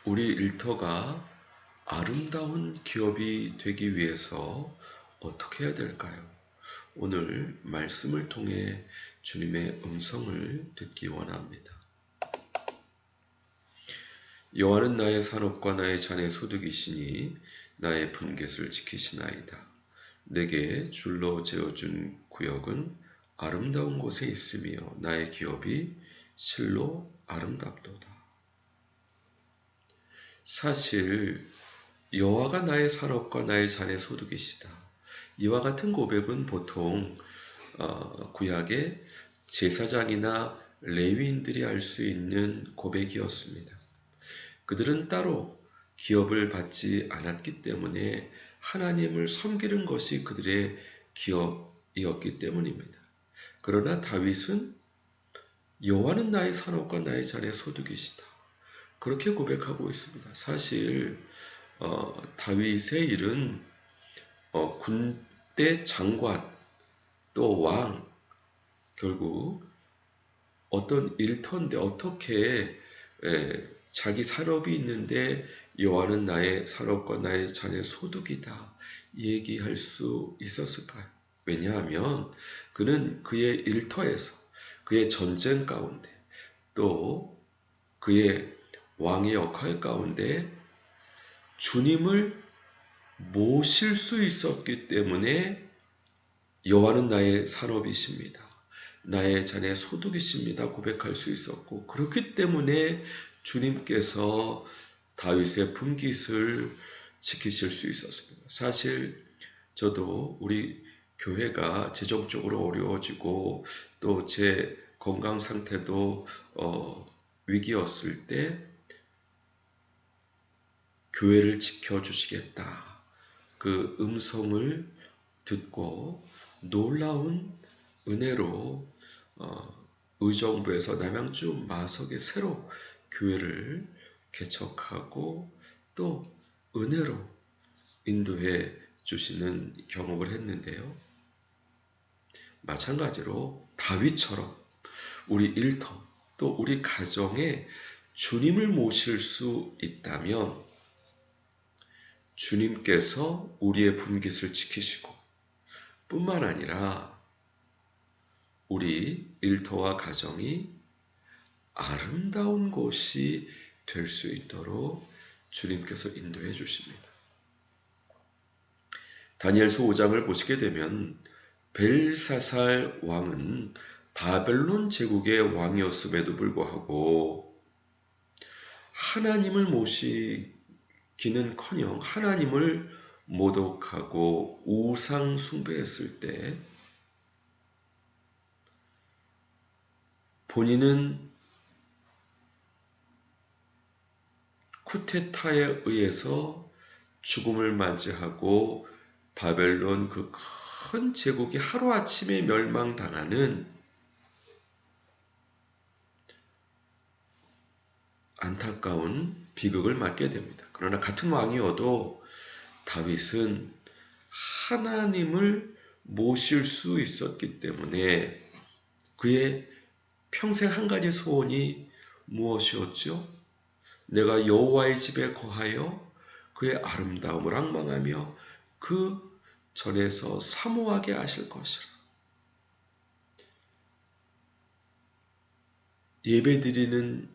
우리 일터가 아름다운 기업이 되기 위해서 어떻게 해야 될까요? 오늘 말씀을 통해 주님의 음성을 듣기 원합니다. 여호와는 나의 산업과 나의 잔의 소득이시니 나의 분깃을 지키시나이다. 내게 줄로 재어준 구역은 아름다운 곳에 있으며 나의 기업이 실로 아름답도다. 사실 여호와가 나의 산업과 나의 잔의 소득이시다. 이와 같은 고백은 보통 구약의 제사장이나 레위인들이 할 수 있는 고백이었습니다. 그들은 따로 기업을 받지 않았기 때문에 하나님을 섬기는 것이 그들의 기업이었기 때문입니다. 그러나 다윗은 여호와는 나의 산업과 나의 잔의 소득이시다. 그렇게 고백하고 있습니다. 사실 다윗의 일은 군대 장관 또 왕, 결국 어떤 일터인데 어떻게 자기 산업이 있는데 여호와는 나의 산업과 나의 잔의 소득이다 얘기할 수 있었을까요? 왜냐하면 그는 그의 일터에서 그의 전쟁 가운데 또 그의 왕의 역할 가운데 주님을 모실 수 있었기 때문에 여호와는 나의 산업이십니다. 나의 잔의 소득이십니다. 고백할 수 있었고, 그렇기 때문에 주님께서 다윗의 분깃을 지키실 수 있었습니다. 사실 저도 우리 교회가 재정적으로 어려워지고 또 제 건강 상태도 위기였을 때 교회를 지켜주시겠다. 그 음성을 듣고 놀라운 은혜로 의정부에서 남양주 마석에 새로 교회를 개척하고 또 은혜로 인도해 주시는 경험을 했는데요. 마찬가지로 다윗처럼 우리 일터 또 우리 가정에 주님을 모실 수 있다면 주님께서 우리의 분깃을 지키시고 뿐만 아니라 우리 일터와 가정이 아름다운 곳이 될 수 있도록 주님께서 인도해 주십니다. 다니엘서 5장을 보시게 되면 벨사살 왕은 바벨론 제국의 왕이었음에도 불구하고 하나님을 모시기는커녕 하나님을 모독하고 우상 숭배했을 때 본인은 쿠데타에 의해서 죽음을 맞이하고 바벨론 그 큰 제국이 하루아침에 멸망당하는 안타까운 비극을 맞게 됩니다. 그러나 같은 왕이어도 다윗은 하나님을 모실 수 있었기 때문에 그의 평생 한 가지 소원이 무엇이었죠? 내가 여호와의 집에 거하여 그의 아름다움을 앙망하며 그 전에서 사모하게 하실 것이라. 예배드리는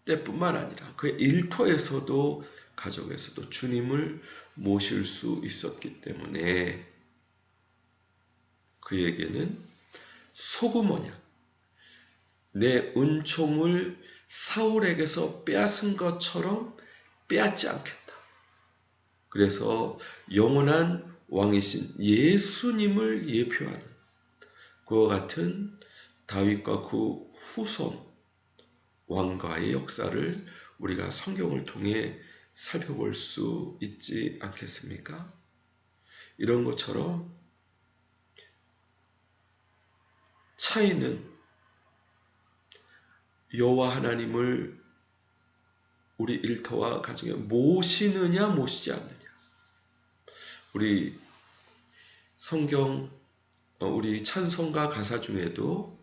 때뿐만 아니라 그의 일터에서도 가정에서도 주님을 모실 수 있었기 때문에 그에게는 소금언약, 내 은총을 사울에게서 빼앗은 것처럼 빼앗지 않겠다. 그래서 영원한 왕이신 예수님을 예표하는 그와 같은 다윗과 그 후손 왕가의 역사를 우리가 성경을 통해 살펴볼 수 있지 않겠습니까? 이런 것처럼 차이는 여호와 하나님을 우리 일터와 가정에 모시느냐 모시지 않느냐. 우리 성경 우리 찬송가 가사 중에도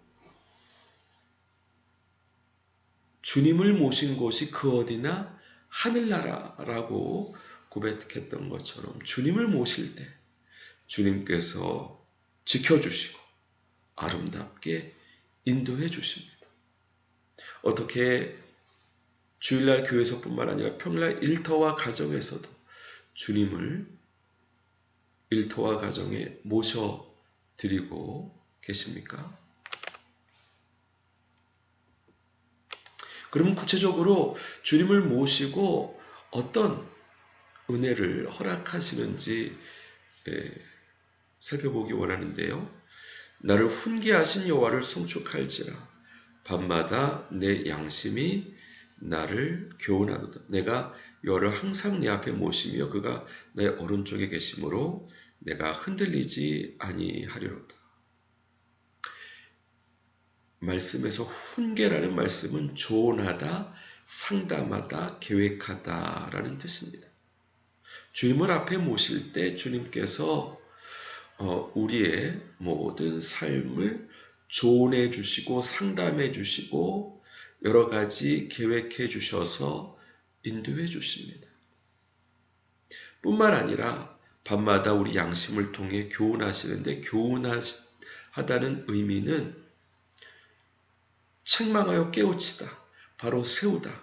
주님을 모신 곳이 그 어디나 하늘나라라고 고백했던 것처럼 주님을 모실 때 주님께서 지켜주시고 아름답게 인도해 주십니다. 어떻게 주일날 교회에서뿐만 아니라 평일날 일터와 가정에서도 주님을 일터와 가정에 모셔드리고 계십니까? 그러면 구체적으로 주님을 모시고 어떤 은혜를 허락하시는지 살펴보기 원하는데요. 나를 훈계하신 여호와를 송축할지라 밤마다 내 양심이 나를 교훈하도다. 내가 여호와를 항상 내 앞에 모시며 그가 내 오른쪽에 계심으로 내가 흔들리지 아니하리로다. 말씀에서 훈계라는 말씀은 조언하다, 상담하다, 계획하다 라는 뜻입니다. 주님을 앞에 모실 때 주님께서 우리의 모든 삶을 조언해 주시고 상담해 주시고 여러 가지 계획해 주셔서 인도해 주십니다. 뿐만 아니라 밤마다 우리 양심을 통해 교훈하시는데 교훈하다는 의미는 책망하여 깨우치다, 바로 세우다,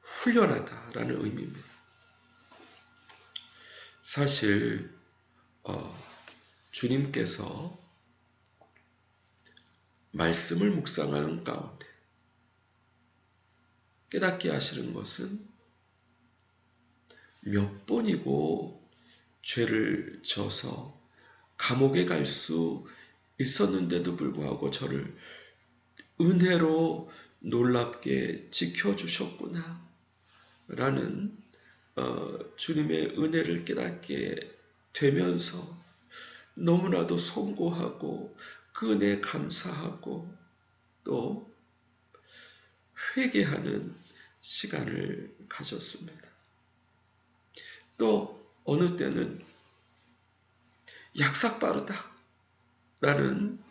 훈련하다라는 의미입니다. 사실 주님께서 말씀을 묵상하는 가운데 깨닫게 하시는 것은 몇 번이고 죄를 져서 감옥에 갈 수 있었는데도 불구하고 저를 은혜로 놀랍게 지켜주셨구나 라는 주님의 은혜를 깨닫게 되면서 너무나도 송구하고 그 은혜에 감사하고 또 회개하는 시간을 가졌습니다. 또 어느 때는 약삭빠르다 라는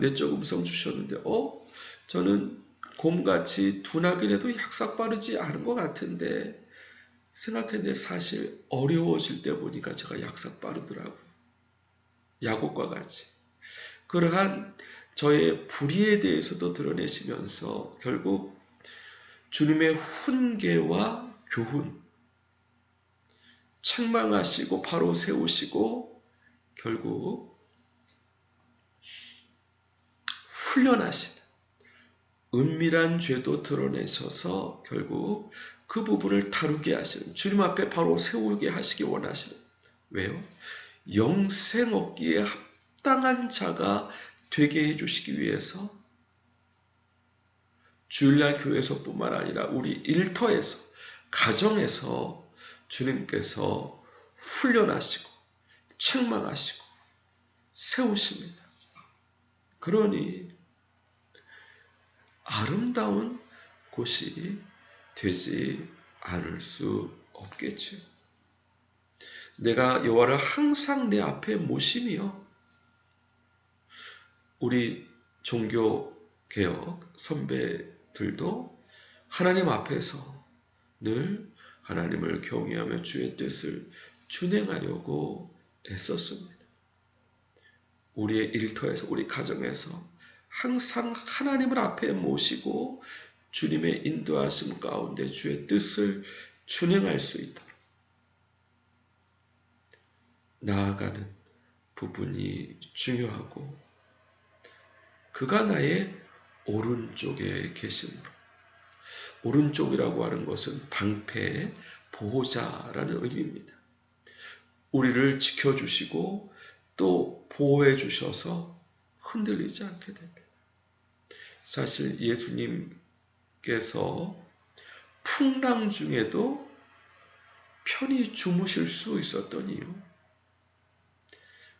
내적 음성 주셨는데 저는 곰같이 둔하기라도 약삭빠르지 않은 것 같은데 생각했는데 사실 어려워질 때 보니까 제가 약삭빠르더라고요. 야곱과 같이. 그러한 저의 불의에 대해서도 드러내시면서 결국 주님의 훈계와 교훈, 책망하시고 바로 세우시고 결국 훈련하시는 은밀한 죄도 드러내셔서 결국 그 부분을 다루게 하시는 주님 앞에 바로 세우게 하시기 원하시는 왜요? 영생 얻기에 합당한 자가 되게 해주시기 위해서 주일날 교회에서뿐만 아니라 우리 일터에서 가정에서 주님께서 훈련하시고 책망하시고 세우십니다. 그러니 아름다운 곳이 되지 않을 수 없겠죠. 내가 여호와를 항상 내 앞에 모시며 우리 종교개혁 선배들도 하나님 앞에서 늘 하나님을 경외하며 주의 뜻을 준행하려고 애썼습니다. 우리의 일터에서 우리 가정에서 항상 하나님을 앞에 모시고 주님의 인도하심 가운데 주의 뜻을 준행할 수 있도록 나아가는 부분이 중요하고 그가 나의 오른쪽에 계심으로 오른쪽이라고 하는 것은 방패, 보호자라는 의미입니다. 우리를 지켜주시고 또 보호해 주셔서 흔들리지 않게 됩니다. 사실 예수님께서 풍랑 중에도 편히 주무실 수 있었던 이유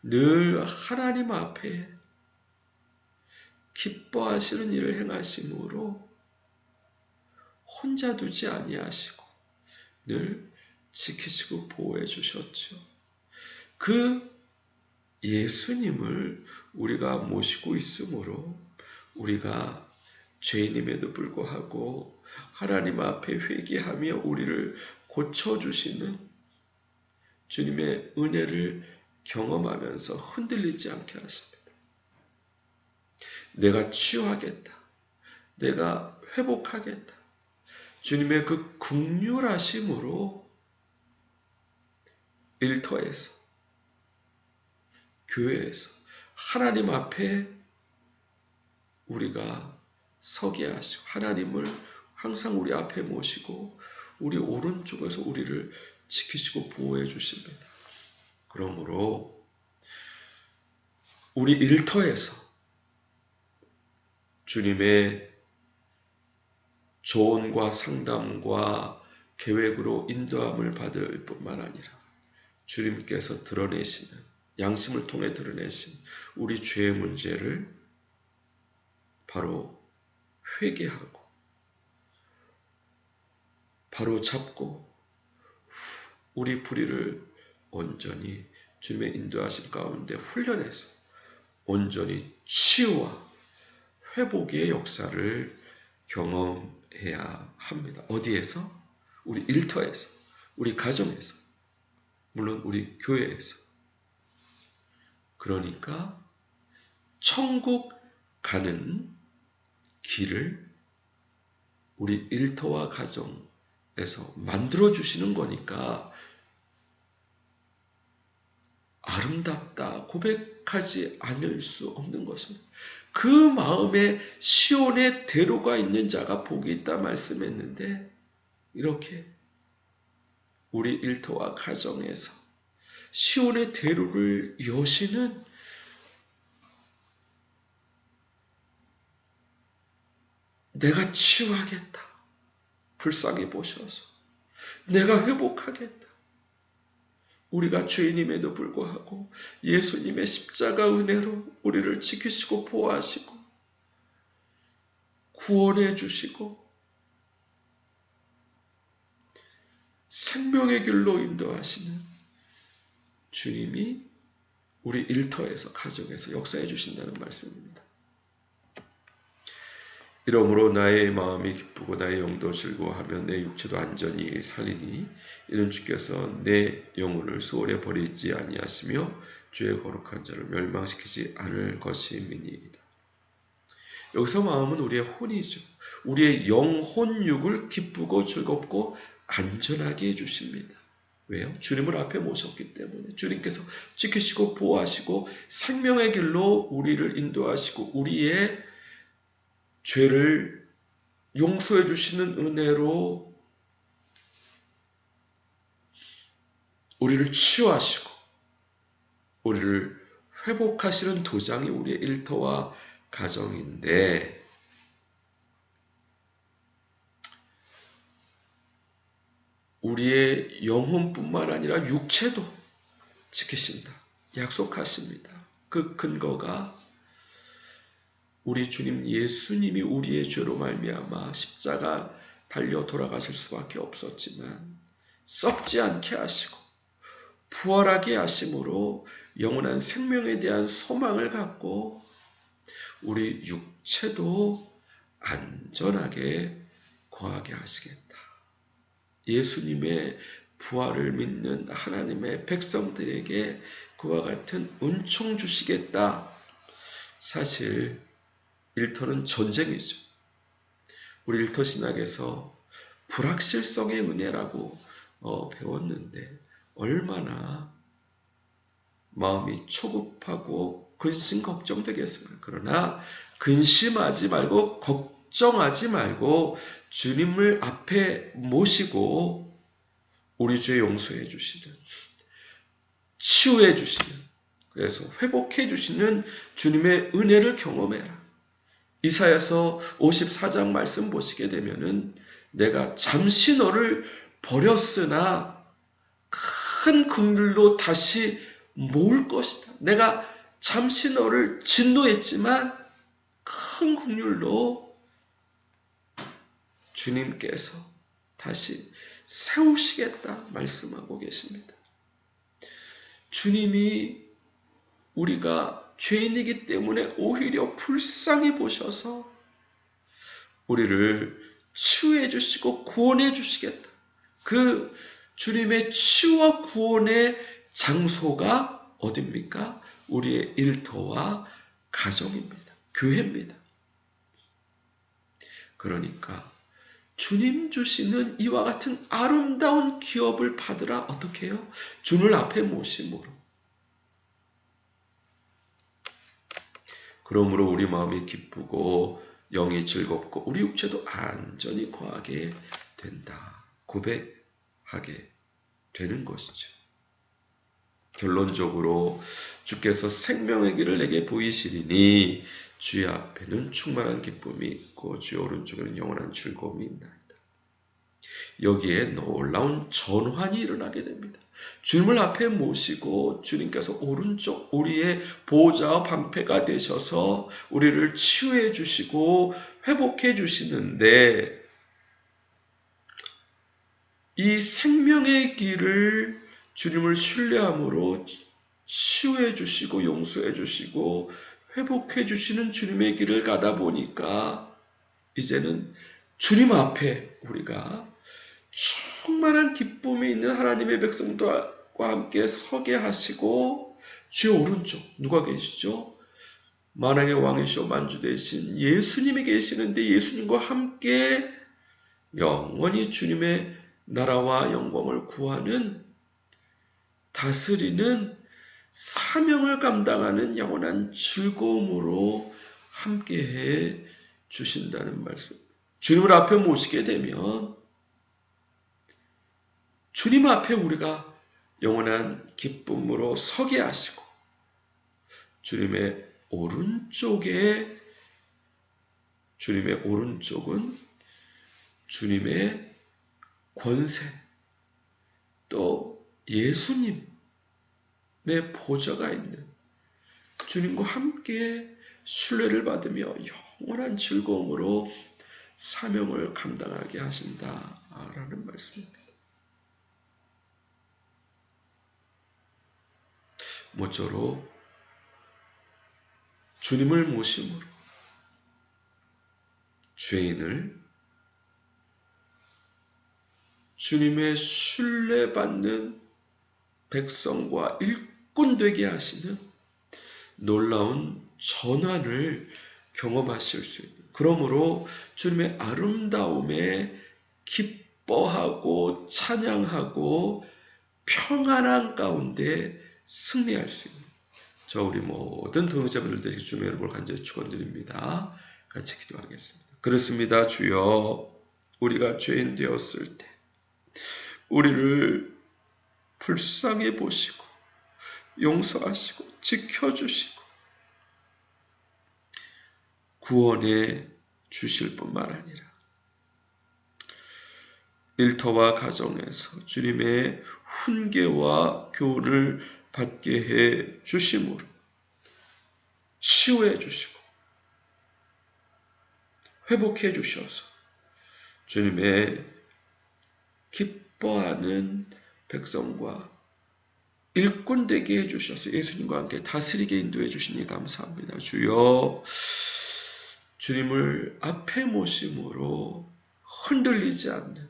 늘 하나님 앞에 기뻐하시는 일을 행하심으로 혼자 두지 아니하시고 늘 지키시고 보호해 주셨죠. 그 예수님을 우리가 모시고 있으므로 우리가 죄인임에도 불구하고 하나님 앞에 회개하며 우리를 고쳐주시는 주님의 은혜를 경험하면서 흔들리지 않게 하십니다. 내가 치유하겠다. 내가 회복하겠다. 주님의 그 긍휼하심으로 일터에서, 교회에서 하나님 앞에 우리가 서게 하시고 하나님을 항상 우리 앞에 모시고 우리 오른쪽에서 우리를 지키시고 보호해 주십니다. 그러므로 우리 일터에서 주님의 조언과 상담과 계획으로 인도함을 받을 뿐만 아니라 주님께서 드러내시는, 양심을 통해 드러내신 우리 죄의 문제를 바로 회개하고 바로 잡고 우리 불의를 온전히 주님의 인도하심 가운데 훈련해서 온전히 치유와 회복의 역사를 경험해야 합니다. 어디에서? 우리 일터에서, 우리 가정에서, 물론 우리 교회에서. 그러니까 천국 가는 길을 우리 일터와 가정에서 만들어주시는 거니까 아름답다 고백하지 않을 수 없는 것입니다. 그 마음에 시온의 대로가 있는 자가 복이 있다 말씀했는데 이렇게 우리 일터와 가정에서 시온의 대로를 여시는 내가 치유하겠다. 불쌍히 보셔서 내가 회복하겠다. 우리가 죄인임에도 불구하고 예수님의 십자가 은혜로 우리를 지키시고 보호하시고 구원해 주시고 생명의 길로 인도하시는 주님이 우리 일터에서 가정에서 역사해 주신다는 말씀입니다. 이러므로 나의 마음이 기쁘고 나의 영도 즐거워하며 내 육체도 안전히 살리니 이는 주께서 내 영혼을 수월에 버리지 아니하시며 죄의 거룩한 자를 멸망시키지 않을 것임이니이다. 여기서 마음은 우리의 혼이죠. 우리의 영혼육을 기쁘고 즐겁고 안전하게 해주십니다. 왜요? 주님을 앞에 모셨기 때문에 주님께서 지키시고 보호하시고 생명의 길로 우리를 인도하시고 우리의 죄를 용서해 주시는 은혜로 우리를 치유하시고 우리를 회복하시는 도장이 우리의 일터와 가정인데 우리의 영혼뿐만 아니라 육체도 지키신다. 약속하십니다. 그 근거가 우리 주님 예수님이 우리의 죄로 말미암아 십자가 달려 돌아가실 수밖에 없었지만 썩지 않게 하시고 부활하게 하심으로 영원한 생명에 대한 소망을 갖고 우리 육체도 안전하게 거하게 하시겠다. 예수님의 부활을 믿는 하나님의 백성들에게 그와 같은 은총 주시겠다. 사실 일터는 전쟁이죠. 우리 일터 신학에서 불확실성의 은혜라고 배웠는데 얼마나 마음이 초급하고 근심 걱정되겠습니까? 그러나 근심하지 말고 걱정하지 말고 주님을 앞에 모시고 우리 죄 용서해 주시는 치유해 주시는 그래서 회복해 주시는 주님의 은혜를 경험해라. 이사야서 54장 말씀 보시게 되면은 내가 잠시 너를 버렸으나 큰 긍휼로 다시 모을 것이다. 내가 잠시 너를 진노했지만 큰 긍휼로 주님께서 다시 세우시겠다 말씀하고 계십니다. 주님이 우리가 죄인이기 때문에 오히려 불쌍히 보셔서 우리를 치유해 주시고 구원해 주시겠다. 그 주님의 치유와 구원의 장소가 어디입니까? 우리의 일터와 가정입니다. 교회입니다. 그러니까 주님 주시는 이와 같은 아름다운 기업을 받으라 어떻게 해요? 주를 앞에 모심으로. 그러므로 우리 마음이 기쁘고 영이 즐겁고 우리 육체도 안전히 거하게 된다. 고백하게 되는 것이죠. 결론적으로 주께서 생명의 길을 내게 보이시리니 주의 앞에는 충만한 기쁨이 있고 주의 오른쪽에는 영원한 즐거움이 있나이다. 여기에 놀라운 전환이 일어나게 됩니다. 주님을 앞에 모시고 주님께서 오른쪽 우리의 보호자와 방패가 되셔서 우리를 치유해 주시고 회복해 주시는데 이 생명의 길을 주님을 신뢰함으로 치유해 주시고 용서해 주시고 회복해 주시는 주님의 길을 가다 보니까 이제는 주님 앞에 우리가 충만한 기쁨이 있는 하나님의 백성들과 함께 서게 하시고 주의 오른쪽 누가 계시죠? 만왕의 왕이시오 만주 되신 예수님이 계시는데 예수님과 함께 영원히 주님의 나라와 영광을 구하는 다스리는 사명을 감당하는 영원한 즐거움으로 함께해 주신다는 말씀. 주님을 앞에 모시게 되면 주님 앞에 우리가 영원한 기쁨으로 서게 하시고 주님의 오른쪽은 주님의 권세 또 예수님의 보좌가 있는 주님과 함께 신뢰를 받으며 영원한 즐거움으로 사명을 감당하게 하신다라는 말씀입니다. 모쪼록 주님을 모심으로 죄인을 주님의 신뢰받는 백성과 일꾼 되게 하시는 놀라운 전환을 경험하실 수 있는, 그러므로 주님의 아름다움에 기뻐하고 찬양하고 평안한 가운데 승리할 수 있는 우리 모든 동역자분들에게 주님의 이름으로 간절히 축원드립니다. 같이 기도하겠습니다. 그렇습니다. 주여, 우리가 죄인 되었을 때 우리를 불쌍히 보시고 용서하시고 지켜주시고 구원해 주실 뿐만 아니라 일터와 가정에서 주님의 훈계와 교훈을 받게 해 주심으로 치유해 주시고 회복해 주셔서 주님의 기뻐하는 백성과 일꾼 되게 해주셔서 예수님과 함께 다스리게 인도해 주시니 감사합니다. 주여, 주님을 앞에 모심으로 흔들리지 않는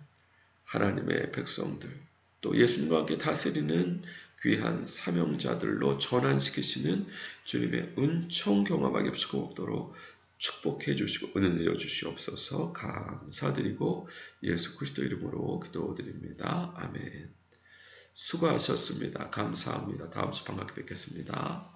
하나님의 백성들, 또 예수님과 함께 다스리는 귀한 사명자들로 전환시키시는 주님의 은총 경험하게 없도록 축복해 주시고 은혜 내려 주시옵소서. 감사드리고 예수 그리스도 이름으로 기도드립니다. 아멘. 수고하셨습니다. 감사합니다. 다음 주 반갑게 뵙겠습니다.